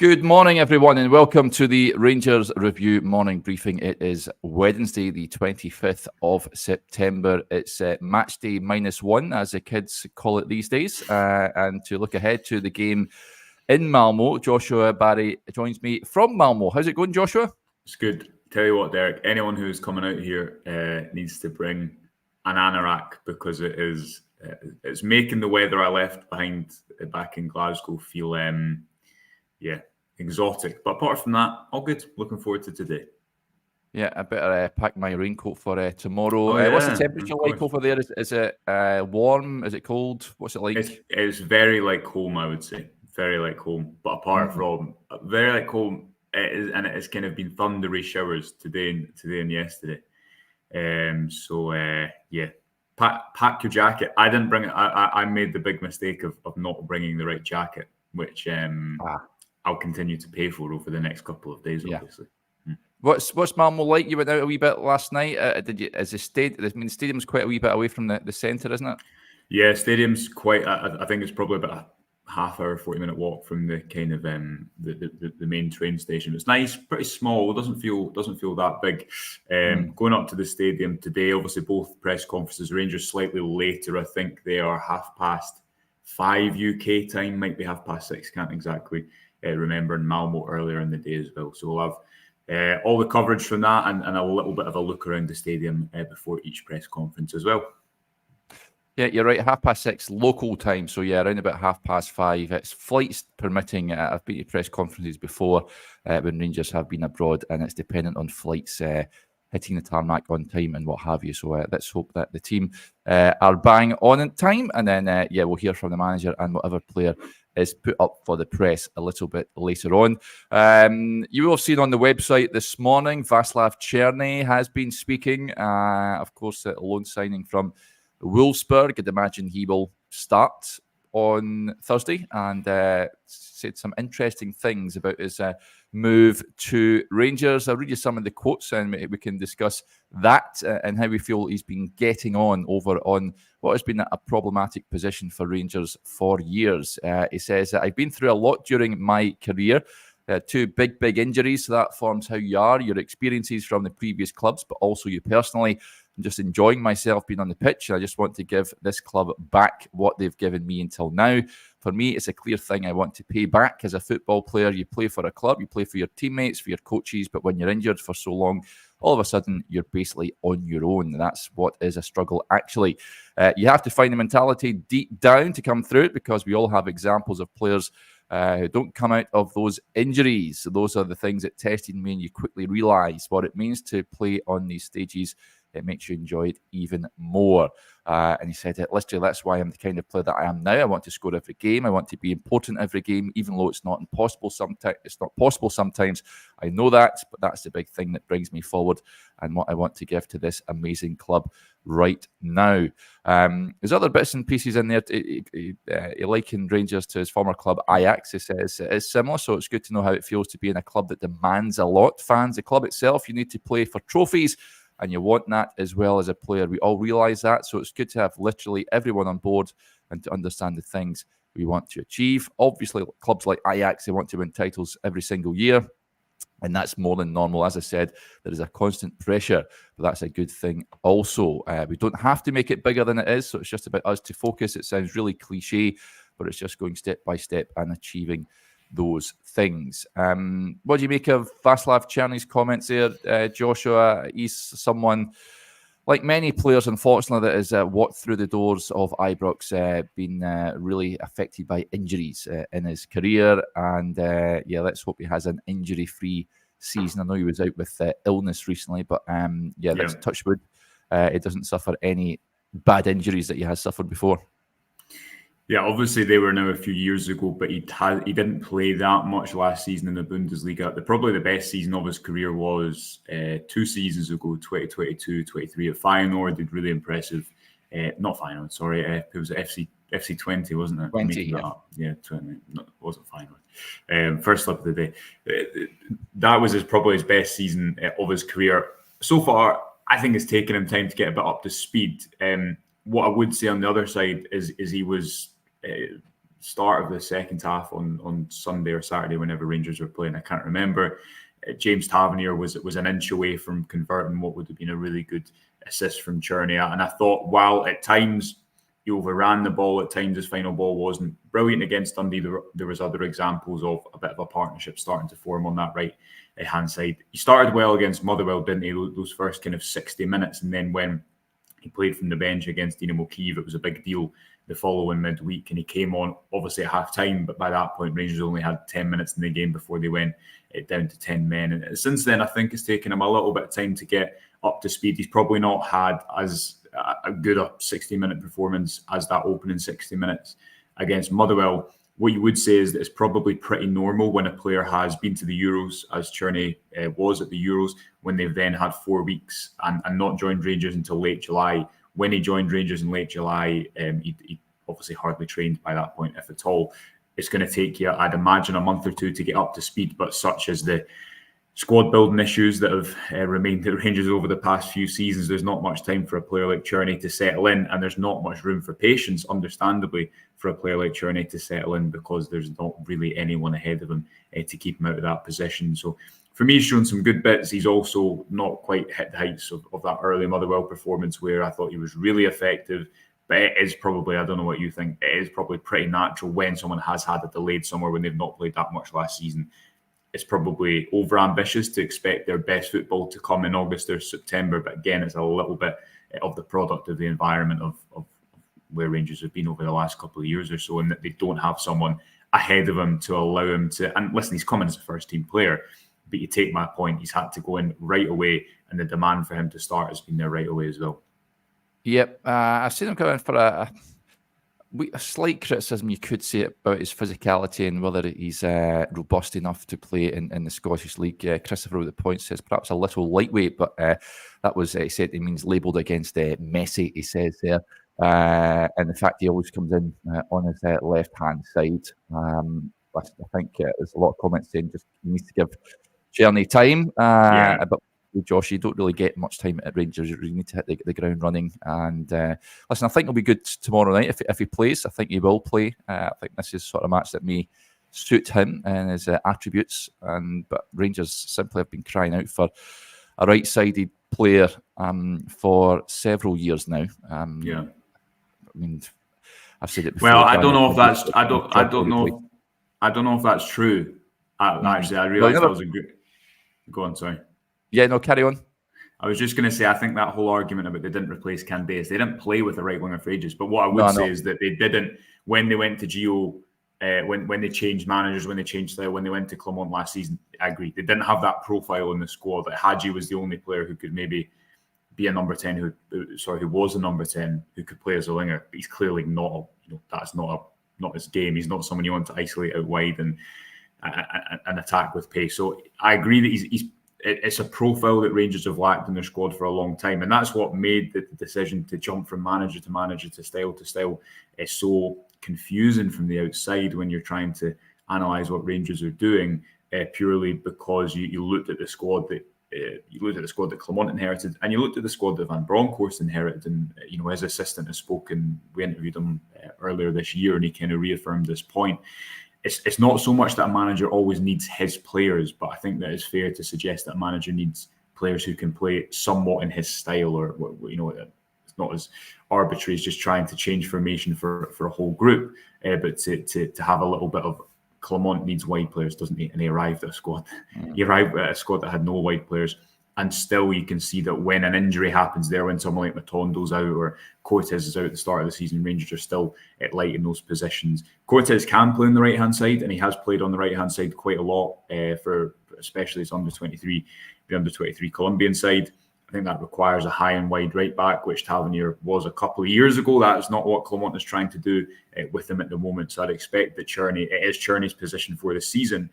Good morning, everyone, and welcome to the Rangers Review morning briefing. It is Wednesday, the 25th of September. It's match day -1, as the kids call it these days. And to look ahead to the game in Malmo, Joshua Barrie joins me from Malmo. How's it going, Joshua? It's good. Tell you what, Derek, anyone who's coming out here needs to bring an anorak because it's making the weather I left behind back in Glasgow feel exotic. But apart from that, all good. Looking forward to today. Yeah, I better pack my raincoat for tomorrow. Oh, yeah, what's the temperature like over there? Is it warm? Is it cold? What's it like? It's very like home, I would say. Very like home. But apart from very like home, it's kind of been thundery showers today and yesterday. Pack your jacket. I didn't bring it. I made the big mistake of not bringing the right jacket, which I'll continue to pay for over the next couple of days, obviously. What's Malmo like? You went out a wee bit last night. Did you? As the stadium's quite a wee bit away from the centre, isn't it? Yeah, stadium's quite. I think it's probably about a half hour, 40-minute walk from the kind of the main train station. It's nice, pretty small. It doesn't feel that big. Going up to the stadium today, obviously both press conferences. Rangers slightly later. I think they are 5:30 UK time, might be 6:30. Can't exactly remember. In Malmo earlier in the day as well. So we'll have all the coverage from that and a little bit of a look around the stadium before each press conference as well. Yeah, you're right. 6:30 local time. So yeah, around about 5:30. It's flights permitting. I've been to press conferences before when Rangers have been abroad, and it's dependent on flights hitting the tarmac on time and what have you. So let's hope that the team are bang on in time, and then we'll hear from the manager and whatever player is put up for the press a little bit later on. You will have seen on the website this morning, Vaclav Cerny has been speaking. Of course, a loan signing from Wolfsburg. I'd imagine he will start on Thursday, and said some interesting things about his move to Rangers. I'll read you some of the quotes and we can discuss that and how we feel he's been getting on over on what has been a problematic position for Rangers for years. He says, I've been through a lot during my career. 2 big injuries, so that forms how you are, your experiences from the previous clubs, but also you personally. I'm just enjoying myself being on the pitch. I just want to give this club back what they've given me until now. For me, it's a clear thing I want to pay back. As a football player, you play for a club, you play for your teammates, for your coaches, but when you're injured for so long, all of a sudden, you're basically on your own. That's what is a struggle, actually. You have to find the mentality deep down to come through it, because we all have examples of players who don't come out of those injuries. So those are the things that tested me, and you quickly realise what it means to play on these stages. It makes you enjoy it even more. And he said, literally, that's why I'm the kind of player that I am now. I want to score every game. I want to be important every game, even though it's not impossible sometimes. It's not possible sometimes. I know that, but that's the big thing that brings me forward and what I want to give to this amazing club right now. There's other bits and pieces in there. He likened Rangers to his former club Ajax. He says it is similar, so it's good to know how it feels to be in a club that demands a lot. Fans, the club itself, you need to play for trophies, and you want that as well as a player. We all realise that, so it's good to have literally everyone on board and to understand the things we want to achieve. Obviously, clubs like Ajax, they want to win titles every single year, and that's more than normal. As I said, there is a constant pressure, but that's a good thing also. We don't have to make it bigger than it is, so it's just about us to focus. It sounds really cliche, but it's just going step by step and achieving those things. What do you make of Vaclav Cerny's comments there, Joshua? He's someone, like many players, unfortunately, that has walked through the doors of Ibrox, been really affected by injuries in his career. And let's hope he has an injury-free season. I know he was out with illness recently, but let's touch wood. It doesn't suffer any bad injuries that he has suffered before. Yeah, obviously they were now a few years ago, but he didn't play that much last season in the Bundesliga. Probably the best season of his career was 2 seasons ago, 2022-23 at Feyenoord. Did really impressive. Not Feyenoord, sorry. It was FC 20, wasn't it? 20, yeah. 20. No, it wasn't Feyenoord. First slip of the day. That was probably his best season of his career. So far, I think it's taken him time to get a bit up to speed. What I would say on the other side is he was start of the second half on Sunday or Saturday, whenever Rangers were playing, I can't remember. James Tavernier was an inch away from converting what would have been a really good assist from Cerny. And I thought, while at times he overran the ball, at times his final ball wasn't brilliant against Dundee, there was other examples of a bit of a partnership starting to form on that right hand side. He started well against Motherwell, didn't he? Those first kind of 60 minutes. And then when he played from the bench against Dynamo Kyiv, it was a big deal the following midweek, and he came on obviously at half-time, but by that point Rangers only had 10 minutes in the game before they went down to 10 men. And since then, I think it's taken him a little bit of time to get up to speed. He's probably not had as a good 60-minute performance as that opening 60 minutes against Motherwell. What you would say is that it's probably pretty normal when a player has been to the Euros, as Cerny was at the Euros, when they've then had 4 weeks and not joined Rangers until late July. When he joined Rangers in late July, he obviously hardly trained by that point, if at all. It's going to take you, I'd imagine, a month or two to get up to speed, but such as the squad building issues that have remained at Rangers over the past few seasons, there's not much time for a player like Cerny to settle in, and there's not much room for patience, understandably, for a player like Cerny to settle in, because there's not really anyone ahead of him to keep him out of that position. So for me, he's shown some good bits. He's also not quite hit the heights of that early Motherwell performance, where I thought he was really effective. But it is probably, I don't know what you think, it is probably pretty natural when someone has had a delayed summer, when they've not played that much last season. It's probably over-ambitious to expect their best football to come in August or September. But again, it's a little bit of the product of the environment of where Rangers have been over the last couple of years or so, and that they don't have someone ahead of him to allow him to. And listen, he's coming as a first-team player, but you take my point, he's had to go in right away, and the demand for him to start has been there right away as well. Yep, I've seen him come in for a slight criticism, you could say, about his physicality and whether he's robust enough to play in the Scottish League. Christopher with the point says perhaps a little lightweight, but that was, he said, he means labelled against Messi, he says there. And the fact he always comes in on his left-hand side. I think there's a lot of comments saying just he needs to give Cerny time. But Josh, you don't really get much time at Rangers. You need to hit the ground running. And listen, I think he'll be good tomorrow night if he plays. I think he will play. I think this is sort of match that may suit him and his attributes. But Rangers simply have been crying out for a right-sided player for several years now. I mean, I've said it before. Well, I don't know if that's. I don't know if that's true. Actually, I realised that was a good. Go on, sorry. Yeah, no, carry on. I was just going to say, I think that whole argument about they didn't replace Candace, they didn't play with the right winger for ages. But what I would say is that they didn't, when they went to Gio, when they changed managers, when they changed style, when they went to Clermont last season, I agree. They didn't have that profile in the squad. That Hadji was the only player who could maybe be a number 10, who was a number 10, who could play as a winger. But he's clearly not, that's not his game. He's not someone you want to isolate out wide and attack with pace. So I agree that it's a profile that Rangers have lacked in their squad for a long time. And that's what made the decision to jump from manager to style is so confusing from the outside when you're trying to analyse what Rangers are doing, purely because you looked at the squad that Clermont inherited, and you looked at the squad that Van Bronckhorst inherited. And his assistant has spoken. We interviewed him earlier this year, and he kind of reaffirmed this point. It's not so much that a manager always needs his players, but I think that it's fair to suggest that a manager needs players who can play somewhat in his style, or it's not as arbitrary as just trying to change formation for a whole group, but to have a little bit of. Clermont needs wide players, doesn't he? And he arrived at a squad. He arrived at a squad that had no wide players. And still, you can see that when an injury happens there, when someone like Matondo's out or Cortez is out at the start of the season, Rangers are still light in those positions. Cortez can play on the right-hand side, and he has played on the right-hand side quite a lot, for especially his under-23, the under-23 Colombian side. I think that requires a high and wide right back, which Tavernier was a couple of years ago. That is not what Clermont is trying to do with him at the moment. So I'd expect that it is Cerny's position for the season.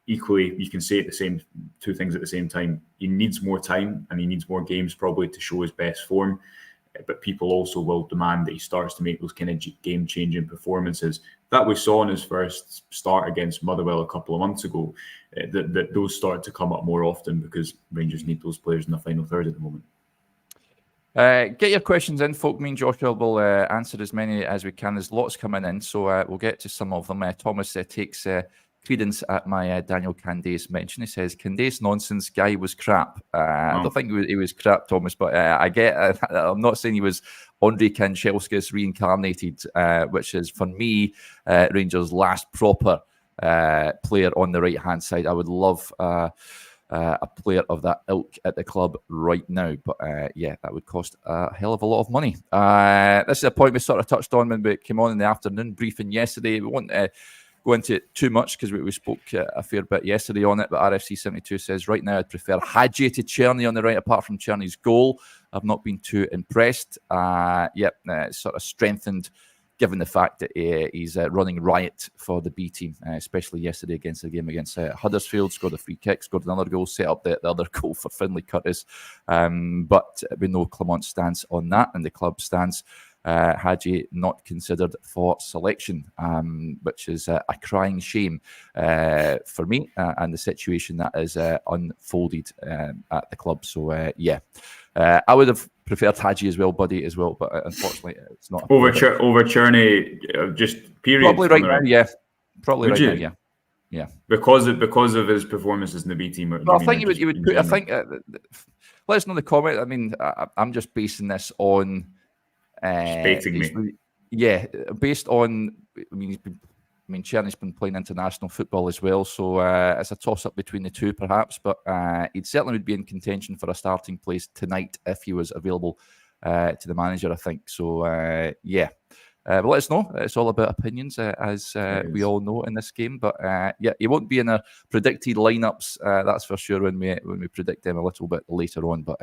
Equally, you can say the two things at the same time. He needs more time and he needs more games probably to show his best form. But people also will demand that he starts to make those kind of game-changing performances that we saw in his first start against Motherwell a couple of months ago. That those start to come up more often because Rangers need those players in the final third at the moment. Get your questions in, folk. Me and Joshua will answer as many as we can. There's lots coming in, so we'll get to some of them. Thomas takes credence at my Daniel Candace mention. He says, Candace nonsense, guy was crap. I don't think he was crap, Thomas, but I'm not saying he was Andre Kanchelskis reincarnated, which is, for me, Rangers' last proper player on the right-hand side. I would love a player of that ilk at the club right now. But that would cost a hell of a lot of money. This is a point we sort of touched on when we came on in the afternoon briefing yesterday. We won't go into it too much because we spoke a fair bit yesterday on it. But RFC72 says, right now I'd prefer Hadji to Cerny on the right, apart from Cerny's goal. I've not been too impressed. Sort of strengthened given the fact that he's running riot for the B team, especially yesterday against the game against Huddersfield. Scored a free kick, scored another goal, set up the other goal for Finlay Curtis. But with no Clement's stance on that, and the club stance, Hadji not considered for selection, which is a crying shame for me and the situation that is unfolded at the club. So, I would have preferred Hadji as well, Buddy, as well, but unfortunately it's not. Over Cerny, just period. Probably right now, yeah. Probably right now, yeah. Because of his performances in the B team. Well, I think you would put. I think let us know in the comment. I mean, I'm just basing this on. Baiting me. Yeah, based on. Cerny's been playing international football as well, so it's a toss-up between the two, perhaps. But he certainly would be in contention for a starting place tonight if he was available to the manager, I think. So, but let us know. It's all about opinions, as we all know in this game. But he won't be in our predicted lineups. That's for sure when we predict them a little bit later on. But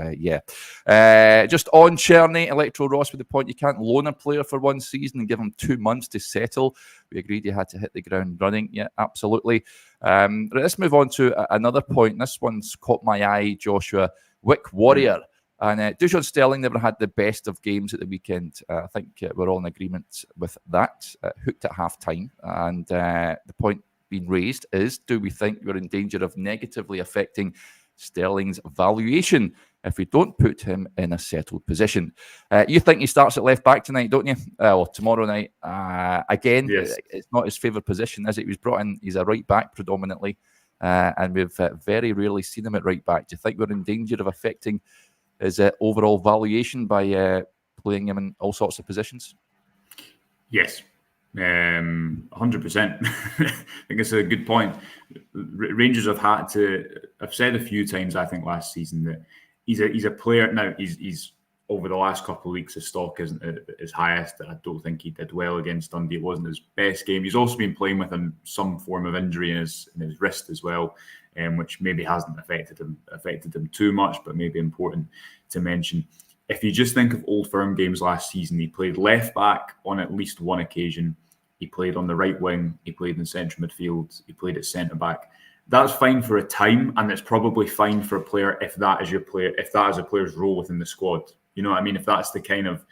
just on Cerny, Electro Ross with the point: you can't loan a player for one season and give him 2 months to settle. We agreed he had to hit the ground running. Yeah, absolutely. Let's move on to another point. This one's caught my eye, Joshua. Wick Warrior. And Dujon Sterling never had the best of games at the weekend. I think we're all in agreement with that. Hooked at half-time. And the point being raised is, do we think we're in danger of negatively affecting Sterling's valuation if we don't put him in a settled position? You think he starts at left-back tonight, don't you? Or tomorrow night. Again, yes. It's not his favourite position, is it? He was brought in, he's a right-back predominantly. And we've very rarely seen him at right-back. Do you think we're in danger of affecting his overall valuation by playing him in all sorts of positions? Yes, 100%. I think it's a good point. Rangers have had to. I've said a few times, I think, last season that he's a player. Now he's over the last couple of weeks, his stock isn't his highest. I don't think he did well against Dundee. It wasn't his best game. He's also been playing with some form of injury in his wrist as well, which maybe hasn't affected him too much, but maybe important to mention. If you just think of Old Firm games last season, he played left back on at least one occasion. He played on the right wing. He played in central midfield. He played at centre back. That's fine for a time, and it's probably fine for a player if that is a player's role within the squad. You know what I mean? If that's the kind of,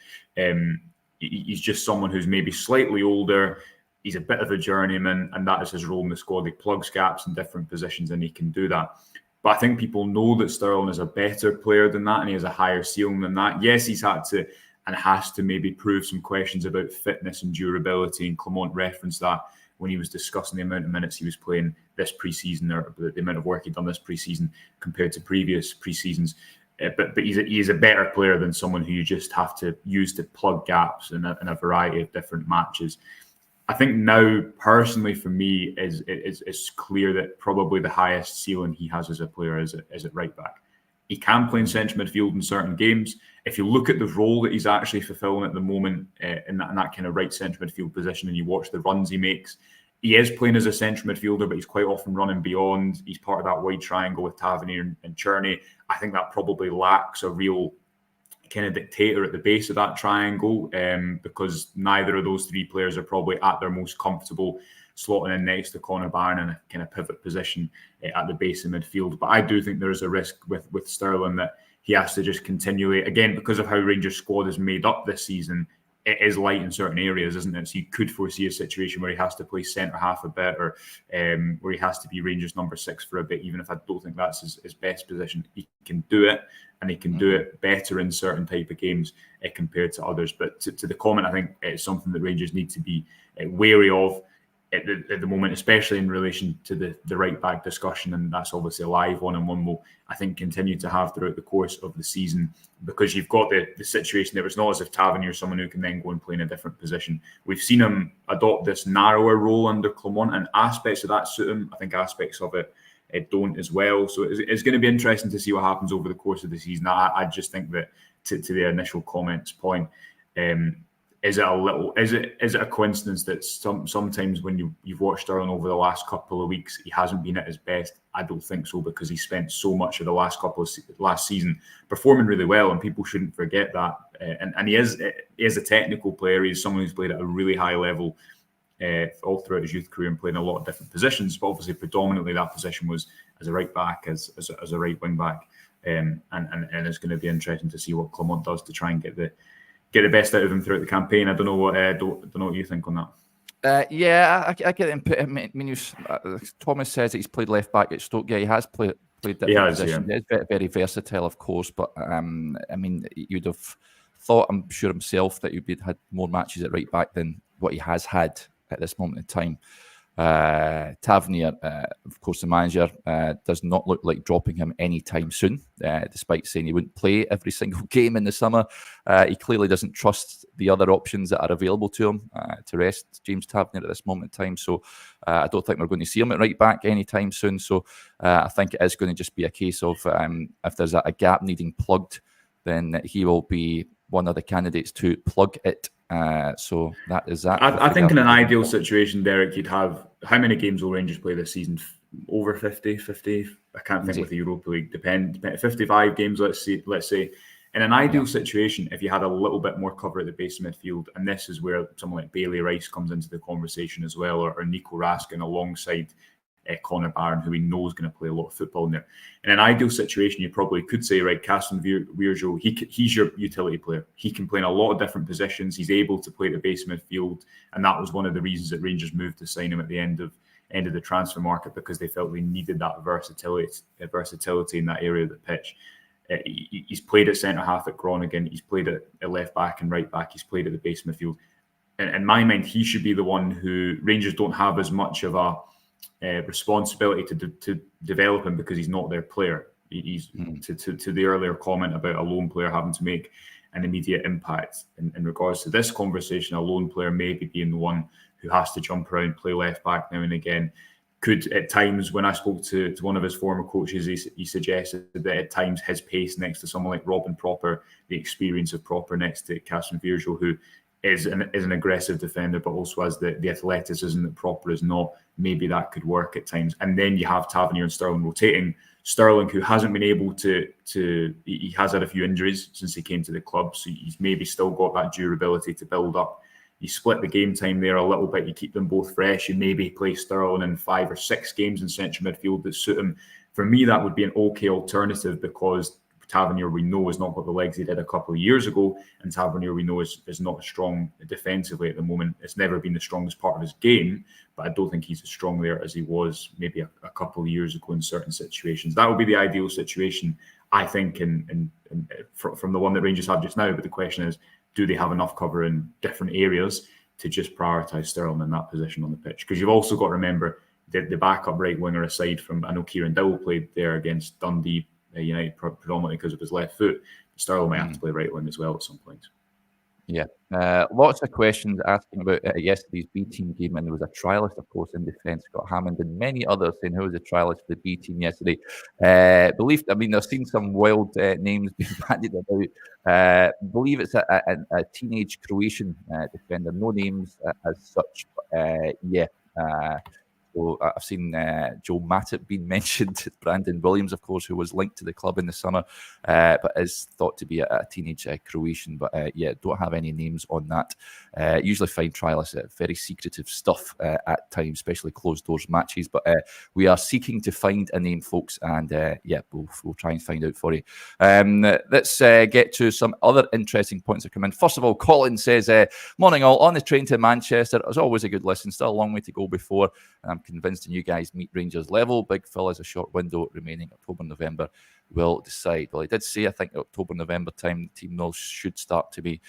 he's just someone who's maybe slightly older, he's a bit of a journeyman, and that is his role in the squad. He plugs gaps in different positions, and he can do that. But I think people know that Sterling is a better player than that, and he has a higher ceiling than that. Yes, he's had to and has to maybe prove some questions about fitness and durability, and Clement referenced that when he was discussing the amount of minutes he was playing this pre-season, or the amount of work he'd done this pre-season compared to previous pre-seasons. But he is a better player than someone who you just have to use to plug gaps in a variety of different matches. I think now, personally, for me, it's clear that probably the highest ceiling he has as a player is at right back. He can play in central midfield in certain games. If you look at the role that he's actually fulfilling at the moment in that kind of right central midfield position, and you watch the runs he makes, he is playing as a central midfielder, but he's quite often running beyond. He's part of that wide triangle with Tavernier and Cerny. I think that probably lacks a real kind of dictator at the base of that triangle, because neither of those three players are probably at their most comfortable slotting in next to Conor Barron in a kind of pivot position at the base of midfield. But I do think there is a risk with Sterling that he has to just continually, again, because of how Rangers' squad is made up this season, it is light in certain areas, isn't it? So you could foresee a situation where he has to play centre half a bit, or where he has to be Rangers number 6 for a bit, even if I don't think that's his best position. He can do it, and he can do it better in certain type of games compared to others. But to the comment, I think it's something that Rangers need to be wary of at the moment, especially in relation to the right back discussion, and that's obviously a live one and one will, I think, continue to have throughout the course of the season, because you've got the situation there. It's not as if Tavernier is someone who can then go and play in a different position. We've seen him adopt this narrower role under Clement, and aspects of that suit him. I think aspects of it don't as well. So it's going to be interesting to see what happens over the course of the season. I just think that to the initial comments point, is it a coincidence that sometimes when you've watched Sterling over the last couple of weeks, he hasn't been at his best? I don't think so, because he spent so much of the last season performing really well, and people shouldn't forget that. And he is a technical player. He's someone who's played at a really high level all throughout his youth career and played in a lot of different positions. But obviously, predominantly that position was as a right back, as a right wing back. And it's going to be interesting to see what Clement does to try and get the best out of him throughout the campaign. I don't know what you think on that. I get input. I mean, Thomas says that he's played left back at Stoke. Yeah, he has played different positions. Yeah. He's very, very versatile, of course. But I mean, you'd have thought, I'm sure himself, that he'd had more matches at right back than what he has had at this moment in time. Tavernier, of course, the manager, does not look like dropping him anytime soon, despite saying he wouldn't play every single game in the summer. He clearly doesn't trust the other options that are available to him to rest James Tavernier at this moment in time. So I don't think we're going to see him at right back anytime soon. So I think it is going to just be a case of if there's a gap needing plugged, then he will be one of the candidates to plug it. So that is that. I think in an ideal situation, Derek, you'd have, how many games will Rangers play this season? Over 50? I can't think with the Europa League. Depend 55 games, let's say. In an ideal situation, if you had a little bit more cover at the base of midfield, and this is where someone like Bailey Rice comes into the conversation as well, or Nico Raskin alongside Connor Barron, who we know is going to play a lot of football in there. In an ideal situation, you probably could say, right, Caston Virgil, he's your utility player. He can play in a lot of different positions. He's able to play at the base of midfield, and that was one of the reasons that Rangers moved to sign him at the end of the transfer market, because they felt they needed that versatility in that area of the pitch. He's played at centre half at Groningen. He's played at left back and right back. He's played at the base of midfield. In my mind, he should be the one who Rangers don't have as much of a responsibility to develop him, because he's not their player. He's to the earlier comment about a lone player having to make an immediate impact. In regards to this conversation, a lone player maybe being the one who has to jump around, play left back now and again. Could at times, when I spoke to one of his former coaches, he suggested that at times his pace next to someone like Robin Proper, the experience of Proper next to Caston Virgil, who is an aggressive defender, but also has the athleticism that Proper is not. Maybe that could work at times. And then you have Tavernier and Sterling rotating. Sterling, who hasn't been able he has had a few injuries since he came to the club, so he's maybe still got that durability to build up. You split the game time there a little bit. You keep them both fresh. You maybe play Sterling in 5 or 6 games in central midfield that suit him. For me, that would be an okay alternative, because Tavernier, we know, has not got the legs he did a couple of years ago, and Tavernier, we know, is not strong defensively at the moment. It's never been the strongest part of his game, but I don't think he's as strong there as he was maybe a couple of years ago in certain situations. That would be the ideal situation, I think, from the one that Rangers have just now. But the question is, do they have enough cover in different areas to just prioritise Sterling in that position on the pitch? Because you've also got to remember the backup right winger, aside from, I know Kieran Dowell played there against Dundee United predominantly because of his left foot. Sterling might have to play right wing as well at some point. Yeah. Lots of questions asking about yesterday's B team game, and there was a trialist, of course, in defence, Scott Hammond, and many others saying who was a trialist for the B team yesterday. I've seen some wild names being bandied about. Believe it's a teenage Croatian defender. No names as such. So I've seen Joe Matip being mentioned, Brandon Williams, of course, who was linked to the club in the summer, but is thought to be a teenage Croatian. But don't have any names on that. Usually find trialists very secretive stuff at times, especially closed doors matches. But we are seeking to find a name, folks, and we'll try and find out for you. Let's get to some other interesting points that come in. First of all, Colin says, morning all, on the train to Manchester. It was always a good listen, still a long way to go before I'm convinced when you guys meet Rangers level. Big Phil has a short window remaining. October, November will decide. Well, he did say, I think, October, November time, the team will should start to be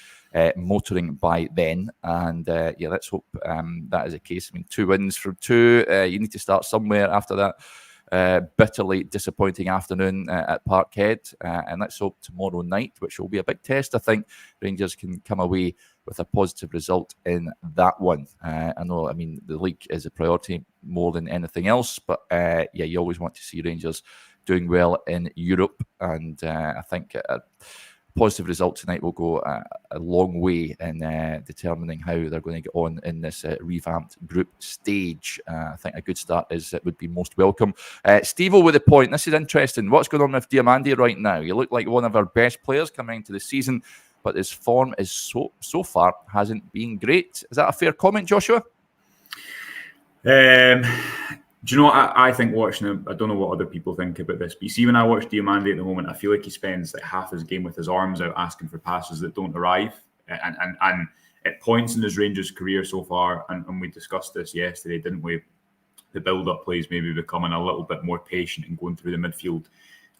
motoring by then. And let's hope that is the case. I mean, 2 wins from 2. You need to start somewhere after that. Bitterly disappointing afternoon at Parkhead, and let's hope tomorrow night, which will be a big test, I think Rangers can come away with a positive result in that one. I know, I mean, the league is a priority more than anything else, but you always want to see Rangers doing well in Europe, and I think a positive result tonight will go a long way in determining how they're going to get on in this revamped group stage. I think a good start would be most welcome. Steve-O with a point. This is interesting. What's going on with Diomande right now? You look like one of our best players coming into the season, but his form is so far hasn't been great. Is that a fair comment, Joshua? Do you know what I think watching him? I don't know what other people think about this, but you see, when I watch Diomande at the moment, I feel like he spends like half his game with his arms out asking for passes that don't arrive. And at points in his Rangers career so far, and we discussed this yesterday, didn't we? The build-up plays maybe becoming a little bit more patient and going through the midfield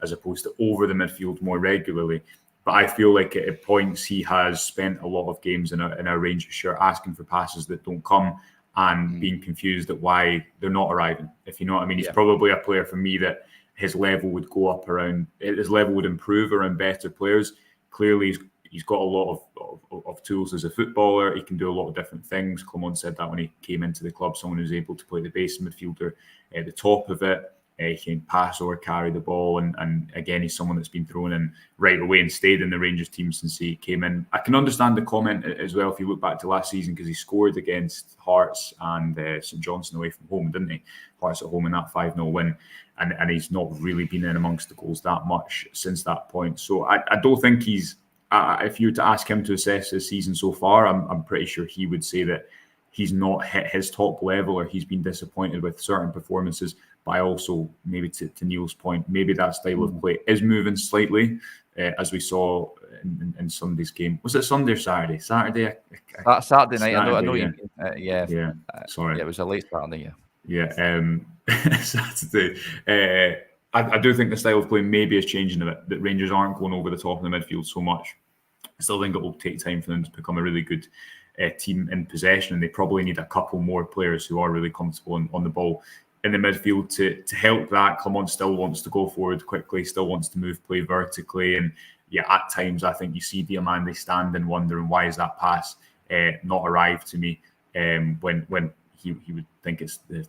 as opposed to over the midfield more regularly. But I feel like at points he has spent a lot of games in a Rangers shirt asking for passes that don't come, and being confused at why they're not arriving, if you know what I mean. He's probably a player for me that his level would go up around, his level would improve around better players. Clearly, he's got a lot of tools as a footballer. He can do a lot of different things. Clement said that when he came into the club, someone who's able to play the base midfielder at the top of it. He can pass or carry the ball, and again, he's someone that's been thrown in right away and stayed in the Rangers team since he came in. I can understand the comment as well if you look back to last season, because he scored against Hearts and St Johnstone away from home, didn't he? Hearts at home in that 5-0 win, and he's not really been in amongst the goals that much since that point. So I don't think he's. If you were to ask him to assess his season so far, I'm pretty sure he would say that he's not hit his top level, or he's been disappointed with certain performances. But I also, maybe to Neil's point, maybe that style of play is moving slightly, as we saw in Sunday's game. Was it Sunday or Saturday? Saturday Saturday night. Saturday, I know yeah. you. Yeah. Sorry. Yeah, it was a late Saturday. Saturday. I do think the style of play maybe is changing a bit. That Rangers aren't going over the top of the midfield so much. I still think it will take time for them to become a really good team in possession, and they probably need a couple more players who are really comfortable on the ball in the midfield to help that. Clement still wants to go forward quickly, still wants to move play vertically, and at times I think you see Diomande standing wondering why is that pass not arrived to me when he would think it's the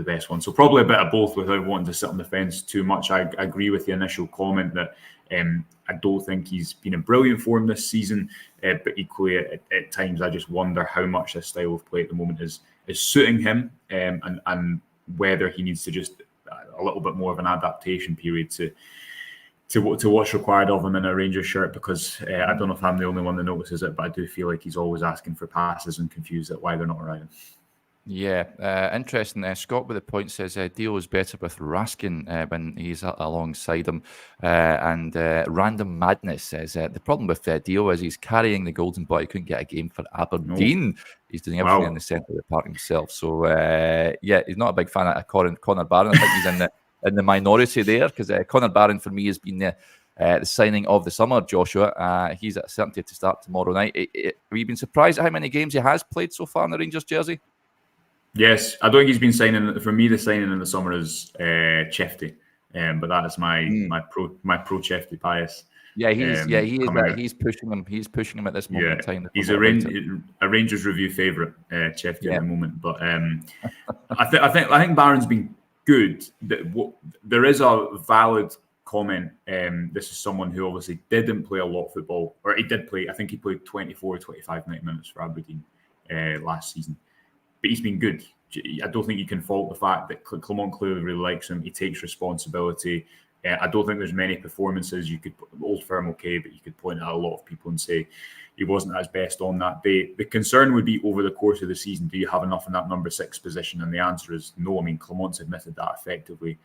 best one. So probably a bit of both without wanting to sit on the fence too much. I agree with the initial comment that I don't think he's been in brilliant form this season, but equally at times I just wonder how much this style of play at the moment is suiting him, and whether he needs to just a little bit more of an adaptation period to what's required of him in a Rangers shirt, because I don't know if I'm the only one that notices it, but I do feel like he's always asking for passes and confused at why they're not arriving. Yeah, interesting. Scott with the point says Dio is better with Raskin when he's alongside him. And Random Madness says the problem with Dio is he's carrying the golden boy. He couldn't get a game for Aberdeen. No. He's doing everything in the centre of the park himself. So, he's not a big fan of Connor Barron. I think he's in the minority there, because Connor Barron for me has been the signing of the summer, Joshua. He's at certainty to start tomorrow night. Have you been surprised at how many games he has played so far in the Rangers jersey? Yes, I don't think he's been signing. For me, the signing in the summer is Chefty, but that is my pro Chefty bias. Yeah, he's pushing him. He's pushing him at this moment in time. He's a Rangers review favourite, Chefty at the moment. But I think Barron's been good. There is a valid comment. This is someone who obviously didn't play a lot of football, or he did play. I think he played 24, 25 minutes for Aberdeen last season. But he's been good. I don't think you can fault the fact that Clement clearly really likes him. He takes responsibility. I don't think there's many performances you could, Old Firm okay, but you could point at a lot of people and say he wasn't at his best on that day. The concern would be over the course of the season, do you have enough in that number 6 position? And the answer is no. I mean, Clement's admitted that effectively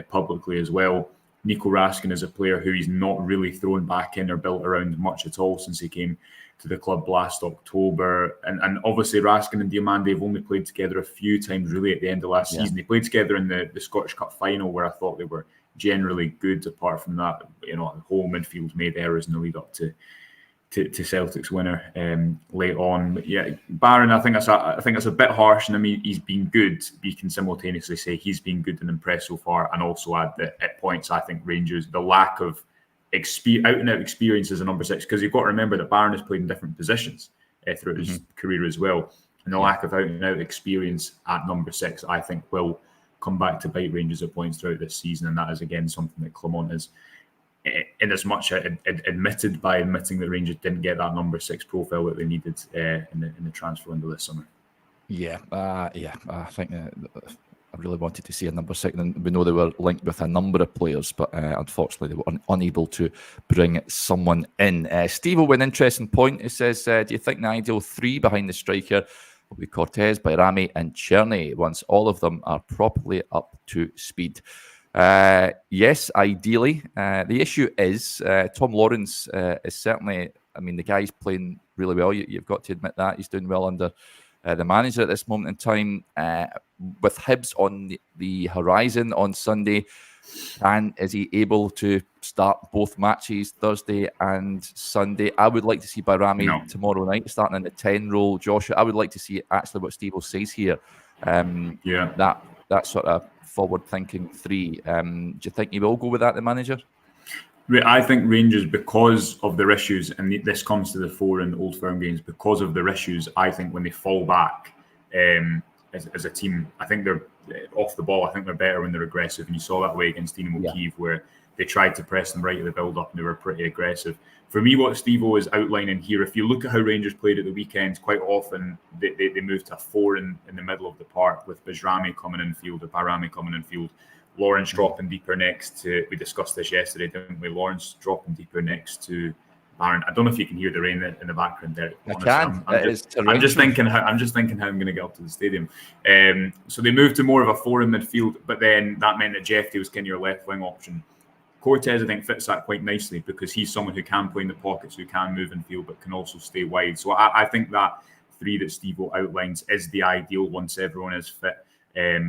publicly as well. Nico Raskin is a player who he's not really thrown back in or built around much at all since he came to the club last October. And obviously Raskin and Diomande have only played together a few times really at the end of last season. They played together in the Scottish Cup final where I thought they were generally good. Apart from that, the whole midfield made errors in the lead up to Celtic's winner late on. But yeah, Barron, I think that's a bit harsh. And I mean, he's been good. You can simultaneously say he's been good and impressed so far, and also add that at points I think Rangers, the lack of out and out experience as a number 6, because you've got to remember that Barron has played in different positions throughout his career as well, and the lack of out and out experience at number 6 I think will come back to bite Rangers at points throughout this season, and that is again something that Clement is in as much admitted by admitting that Rangers didn't get that number 6 profile that they needed in the transfer window this summer. I think I really wanted to see a number 6, and we know they were linked with a number of players, but unfortunately they were unable to bring someone in. Steve with an interesting point. He says, do you think the ideal 3 behind the striker will be Cortez, Bayrami and Cerny once all of them are properly up to speed? Yes, ideally. The issue is Tom Lawrence is certainly, I mean, the guy's playing really well. You've got to admit that. He's doing well under the manager at this moment in time. With Hibs on the horizon on Sunday, and is he able to start both matches, Thursday and Sunday? I would like to see Bayrami tomorrow night starting in the 10 role. Joshua, I would like to see actually what Steve says here. That sort of forward-thinking 3. Do you think he will go with that, the manager? I think Rangers, because of their issues, and this comes to the fore in Old Firm games, because of their issues, I think when they fall back as a team, I think they're off the ball. I think they're better when they're aggressive. And you saw that way against Dynamo Kyiv, where they tried to press them right at the build-up and they were pretty aggressive. For me, what Steve-O is outlining here, if you look at how Rangers played at the weekend, quite often they moved to a 4 in the middle of the park with Bayrami coming in field or Bayrami coming in field. Lawrence dropping deeper next to, we discussed this yesterday, didn't we? Lawrence dropping deeper next to Barron. I don't know if you can hear the rain in the background there. Honestly, I'm just thinking how I'm going to get up to the stadium. So they moved to more of a 4 in midfield, but then that meant that Jeffy was kind of your left wing option. Cortez, I think, fits that quite nicely because he's someone who can play in the pockets, who can move in field, but can also stay wide. So I think that 3 that Steve-O outlines is the ideal once everyone is fit.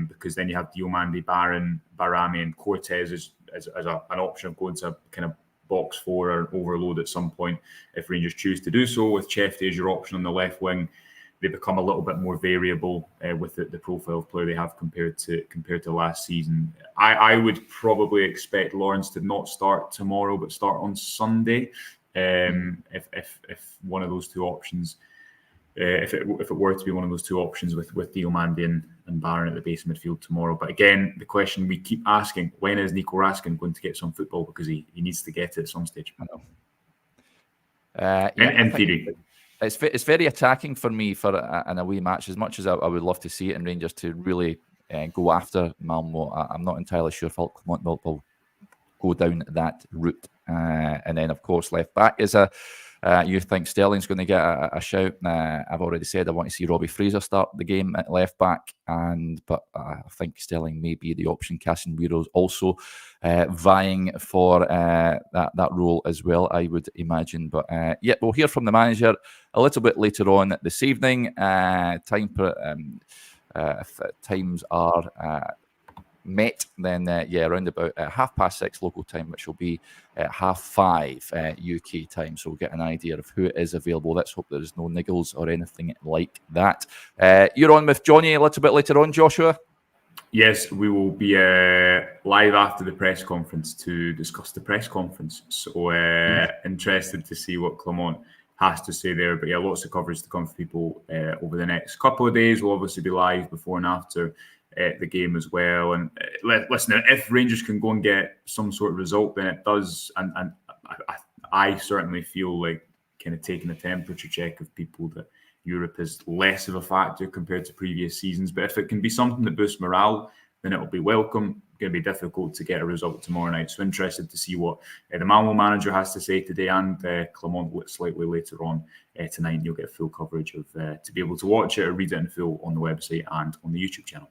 Because then you have Diomande, Barron, Bayrami, and Cortez as an option of going to kind of box 4 or overload at some point if Rangers choose to do so. With Chefty as your option on the left wing, they become a little bit more variable with the profile of player they have compared to last season. I would probably expect Lawrence to not start tomorrow, but start on Sunday. If one of those 2 options. If it were to be one of those 2 options with Diomande and Barron at the base midfield tomorrow. But again, the question we keep asking, when is Nico Raskin going to get some football? Because he needs to get it at some stage. I know. In theory. It's very attacking for me for an away match, as much as I would love to see it in Rangers to really go after Malmo. I'm not entirely sure if Clement will go down that route. And then, of course, left back is you think Sterling's going to get a shout? I've already said I want to see Robbie Fraser start the game at left back, but I think Sterling may be the option. Casemiro also vying for that role as well, I would imagine. But we'll hear from the manager a little bit later on this evening. If times are met, then around about 6:30 local time, which will be 5:30 UK time. So we'll get an idea of who is available. Let's hope there's no niggles or anything like that. You're on with Johnny a little bit later on, Joshua. Yes, we will be live after the press conference to discuss the press conference. So interested to see what Clement has to say there. But lots of coverage to come for people over the next couple of days. We'll obviously be live before and after the game as well. And listen, if Rangers can go and get some sort of result, then it does. And I certainly feel like kind of taking a temperature check of people that Europe is less of a factor compared to previous seasons. But if it can be something that boosts morale, then it'll be welcome. Going to be difficult to get a result tomorrow night. So interested to see what the Malmo manager has to say today, and Clermont slightly later on tonight. You'll get full coverage of to be able to watch it or read it in full on the website and on the YouTube channel.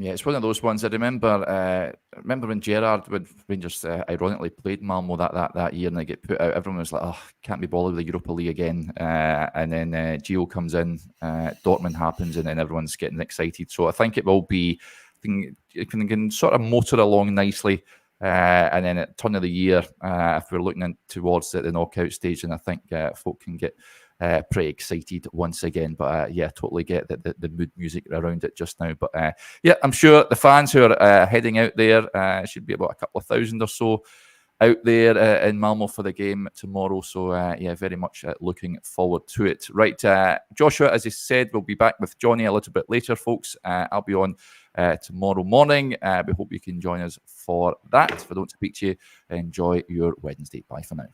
Yeah, it's one of those ones. I remember when Gerrard, when Rangers ironically played Malmo that year, and they get put out. Everyone was like, "Oh, can't be bothered with the Europa League again." And then Gio comes in, Dortmund happens, and then everyone's getting excited. So I think it will be. It can sort of motor along nicely, and then at turn of the year, if we're looking towards the knockout stage, and I think folk can get pretty excited once again. But yeah, totally get the mood music around it just now. But yeah, I'm sure the fans who are heading out there should be about a couple of thousand or so out there in Malmo for the game tomorrow. So yeah, very much looking forward to it. Right, Joshua, as I said, we'll be back with Johnny a little bit later, folks. I'll be on tomorrow morning. We hope you can join us for that. If I don't speak to you, enjoy your Wednesday. Bye for now.